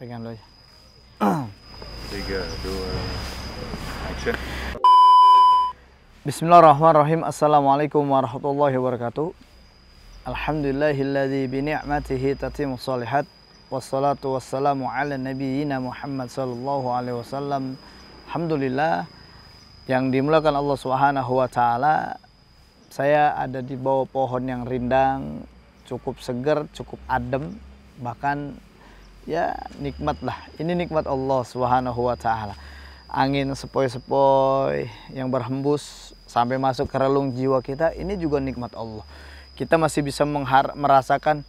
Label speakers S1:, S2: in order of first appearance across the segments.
S1: Pegang dulu aja.
S2: 3, 2, action.
S1: Bismillahirrahmanirrahim. Assalamualaikum warahmatullahi wabarakatuh. Alhamdulillahilladzi bi ni'matihi tatimmus shalihat. Wassalatu wassalamu ala nabiyyina Muhammad sallallahu alaihi wasallam. Alhamdulillah yang dimuliakan Allah Subhanahu wa taala. Saya ada di bawah pohon yang rindang, cukup segar, cukup adem, bahkan ya nikmat lah. Ini nikmat Allah Subhanahu wa taala. Angin sepoi-sepoi yang berhembus sampai masuk ke relung jiwa kita, ini juga nikmat Allah. Kita masih bisa merasakan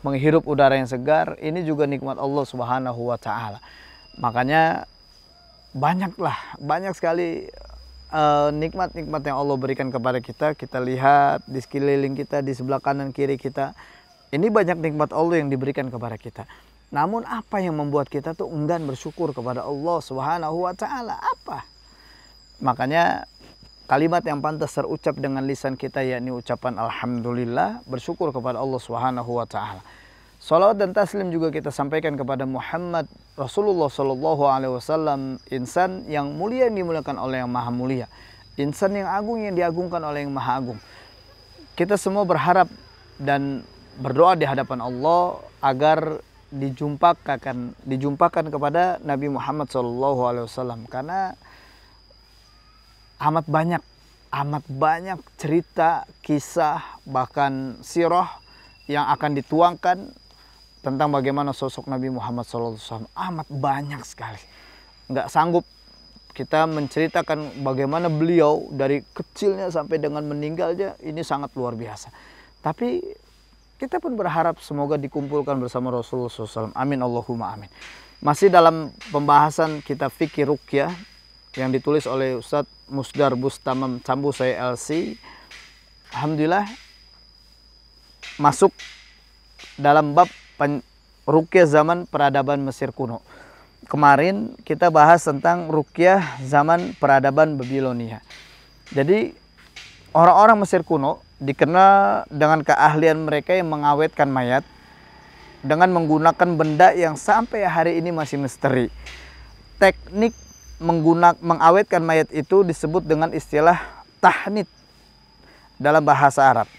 S1: menghirup udara yang segar, ini juga nikmat Allah Subhanahu wa taala. Makanya banyak sekali nikmat-nikmat yang Allah berikan kepada kita. Kita lihat di sekeliling kita, di sebelah kanan kiri kita, ini banyak nikmat Allah yang diberikan kepada kita. Namun apa yang membuat kita tuh enggan bersyukur kepada Allah Subhanahu wa taala? Apa? Makanya kalimat yang pantas terucap dengan lisan kita yakni ucapan alhamdulillah, bersyukur kepada Allah Subhanahu wa taala. Salawat dan taslim juga kita sampaikan kepada Muhammad Rasulullah Sallallahu Alaihi Wasallam, insan yang mulia yang dimuliakan oleh yang maha mulia, insan yang agung yang diagungkan oleh yang maha agung. Kita semua berharap dan berdoa di hadapan Allah agar dijumpakan kepada Nabi Muhammad Sallallahu Alaihi Wasallam, karena amat banyak cerita, kisah, bahkan sirah yang akan dituangkan tentang bagaimana sosok Nabi Muhammad SAW. Amat banyak sekali. Nggak sanggup kita menceritakan bagaimana beliau dari kecilnya sampai dengan meninggalnya, ini sangat luar biasa. Tapi kita pun berharap semoga dikumpulkan bersama Rasulullah SAW. Amin Allahumma amin. Masih dalam pembahasan kitab fikih ruqyah yang ditulis oleh Ustadz Musdar Bustamam Cambu saya LC. Alhamdulillah masuk dalam bab ruqyah zaman peradaban Mesir kuno. Kemarin kita bahas tentang ruqyah zaman peradaban Babilonia. Jadi orang-orang Mesir kuno dikenal dengan keahlian mereka yang mengawetkan mayat dengan menggunakan benda yang sampai hari ini masih misteri. Teknik mengawetkan mayat itu disebut dengan istilah tahnit dalam bahasa Arab.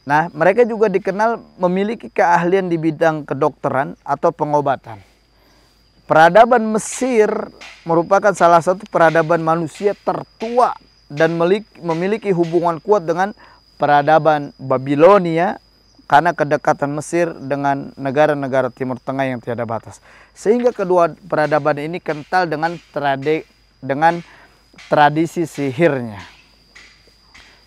S1: Nah, mereka juga dikenal memiliki keahlian di bidang kedokteran atau pengobatan. Peradaban Mesir merupakan salah satu peradaban manusia tertua dan memiliki hubungan kuat dengan peradaban Babilonia karena kedekatan Mesir dengan negara-negara Timur Tengah yang tiada batas. Sehingga kedua peradaban ini kental dengan tradisi sihirnya.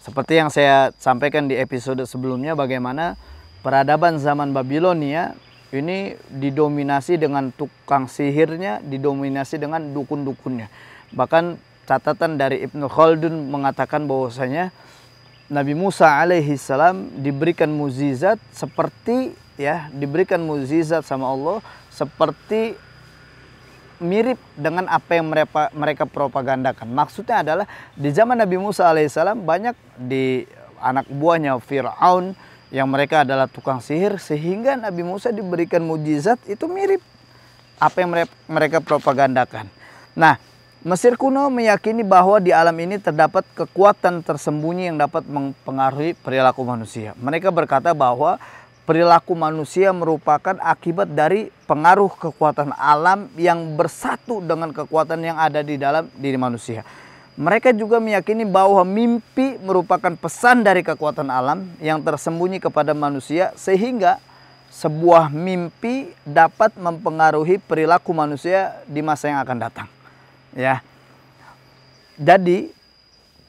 S1: Seperti yang saya sampaikan di episode sebelumnya, bagaimana peradaban zaman Babilonia ini didominasi dengan tukang sihirnya, didominasi dengan dukun-dukunnya. Bahkan catatan dari Ibnu Khaldun mengatakan bahwasanya Nabi Musa alaihi salam diberikan mukjizat sama Allah seperti mirip dengan apa yang mereka propagandakan. Maksudnya adalah di zaman Nabi Musa alaihissalam banyak di anak buahnya Fir'aun yang mereka adalah tukang sihir, sehingga Nabi Musa diberikan mukjizat itu mirip apa yang mereka propagandakan. Nah, Mesir kuno meyakini bahwa di alam ini terdapat kekuatan tersembunyi yang dapat mempengaruhi perilaku manusia. Mereka berkata bahwa perilaku manusia merupakan akibat dari pengaruh kekuatan alam yang bersatu dengan kekuatan yang ada di dalam diri manusia. Mereka juga meyakini bahwa mimpi merupakan pesan dari kekuatan alam yang tersembunyi kepada manusia, sehingga sebuah mimpi dapat mempengaruhi perilaku manusia di masa yang akan datang. Ya. Jadi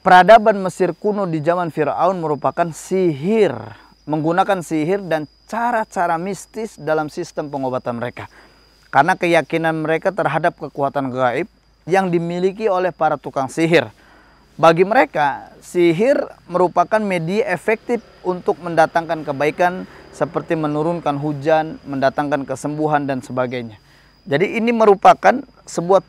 S1: peradaban Mesir kuno di zaman Firaun merupakan sihir, menggunakan sihir dan cara-cara mistis dalam sistem pengobatan mereka. Karena keyakinan mereka terhadap kekuatan gaib yang dimiliki oleh para tukang sihir. Bagi mereka, sihir merupakan media efektif untuk mendatangkan kebaikan seperti menurunkan hujan, mendatangkan kesembuhan dan sebagainya. Jadi ini merupakan sebuah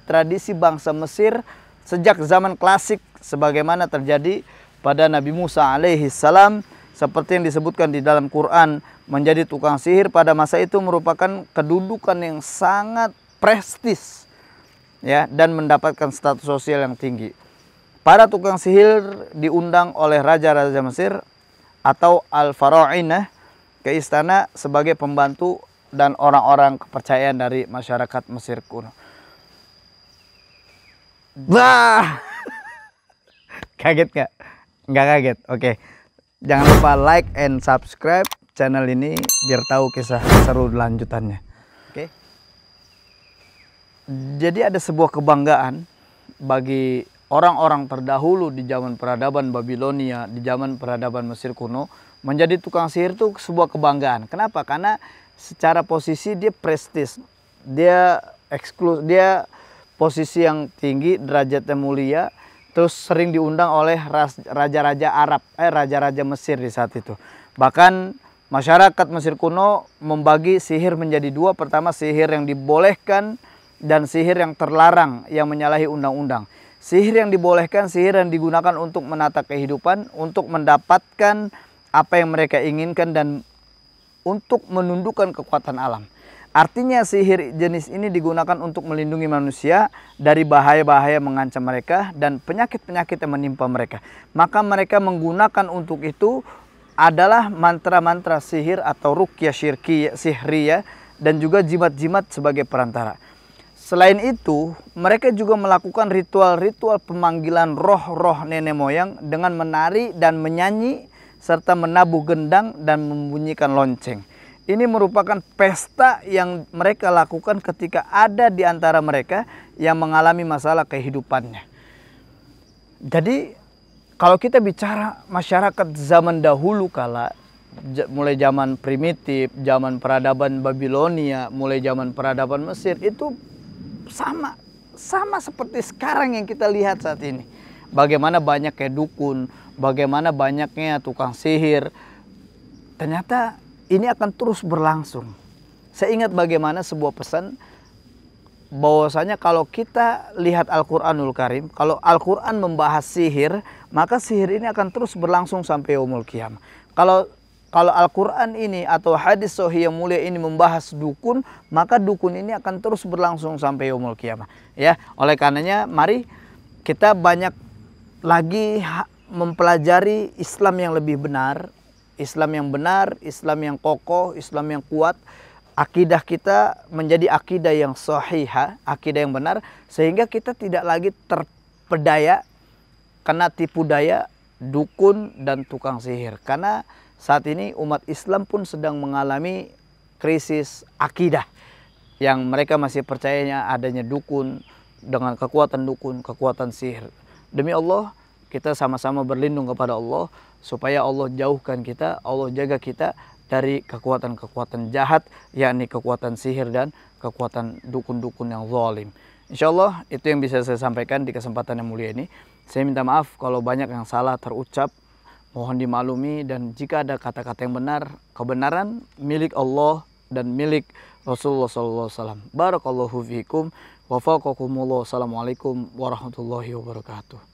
S1: tradisi bangsa Mesir sejak zaman klasik sebagaimana terjadi pada Nabi Musa alaihi salam seperti yang disebutkan di dalam Quran, menjadi tukang sihir pada masa itu merupakan kedudukan yang sangat prestis, ya, dan mendapatkan status sosial yang tinggi. Para tukang sihir diundang oleh raja-raja Mesir atau al-Farainah ke istana sebagai pembantu dan orang-orang kepercayaan dari masyarakat Mesir kuno. Wah, kaget nggak? Nggak kaget. Oke, jangan lupa like and subscribe channel ini biar tahu kisah seru lanjutannya. Oke. Jadi ada sebuah kebanggaan bagi orang-orang terdahulu di zaman peradaban Babilonia, di zaman peradaban Mesir kuno, menjadi tukang sihir itu sebuah kebanggaan. Kenapa? Karena secara posisi dia prestis, dia dia posisi yang tinggi, derajatnya mulia, terus sering diundang oleh raja-raja Arab, raja-raja Mesir di saat itu. Bahkan masyarakat Mesir kuno membagi sihir menjadi dua. Pertama, sihir yang dibolehkan dan sihir yang terlarang yang menyalahi undang-undang. Sihir yang dibolehkan, sihir yang digunakan untuk menata kehidupan, untuk mendapatkan apa yang mereka inginkan dan untuk menundukkan kekuatan alam. Artinya sihir jenis ini digunakan untuk melindungi manusia dari bahaya-bahaya mengancam mereka dan penyakit-penyakit yang menimpa mereka. Maka mereka menggunakan untuk itu adalah mantra-mantra sihir atau ruqyah sihriyah dan juga jimat-jimat sebagai perantara. Selain itu, mereka juga melakukan ritual-ritual pemanggilan roh-roh nenek moyang dengan menari dan menyanyi serta menabuh gendang dan membunyikan lonceng. Ini merupakan pesta yang mereka lakukan ketika ada di antara mereka yang mengalami masalah kehidupannya. Jadi, kalau kita bicara masyarakat zaman dahulu kala, mulai zaman primitif, zaman peradaban Babilonia, mulai zaman peradaban Mesir, itu sama seperti sekarang yang kita lihat saat ini. Bagaimana banyaknya dukun, bagaimana banyaknya tukang sihir. Ternyata ini akan terus berlangsung. Saya ingat bagaimana sebuah pesan bahwasanya kalau kita lihat Al-Qur'anul Karim, kalau Al-Qur'an membahas sihir, maka sihir ini akan terus berlangsung sampai yaumul qiyamah. Kalau Al-Quran ini atau hadis sahih yang mulia ini membahas dukun, maka dukun ini akan terus berlangsung sampai yaumul qiyamah. Ya, oleh karenanya mari kita banyak lagi mempelajari Islam yang lebih benar, Islam yang benar, Islam yang kokoh, Islam yang kuat. Akidah kita menjadi akidah yang sahihah, akidah yang benar, sehingga kita tidak lagi terpedaya kena tipu daya dukun dan tukang sihir. Karena saat ini umat Islam pun sedang mengalami krisis akidah, yang mereka masih percayanya adanya dukun dengan kekuatan dukun, kekuatan sihir. Demi Allah, kita sama-sama berlindung kepada Allah supaya Allah jauhkan kita, Allah jaga kita dari kekuatan-kekuatan jahat, yakni kekuatan sihir dan kekuatan dukun-dukun yang zalim. Insyaallah itu yang bisa saya sampaikan di kesempatan yang mulia ini. Saya minta maaf kalau banyak yang salah terucap. Mohon dimaklumi, dan jika ada kata-kata yang benar, kebenaran milik Allah dan milik Rasulullah SAW. Barakallahu fiikum wa faqakumullah. Assalamualaikum warahmatullahi wabarakatuh.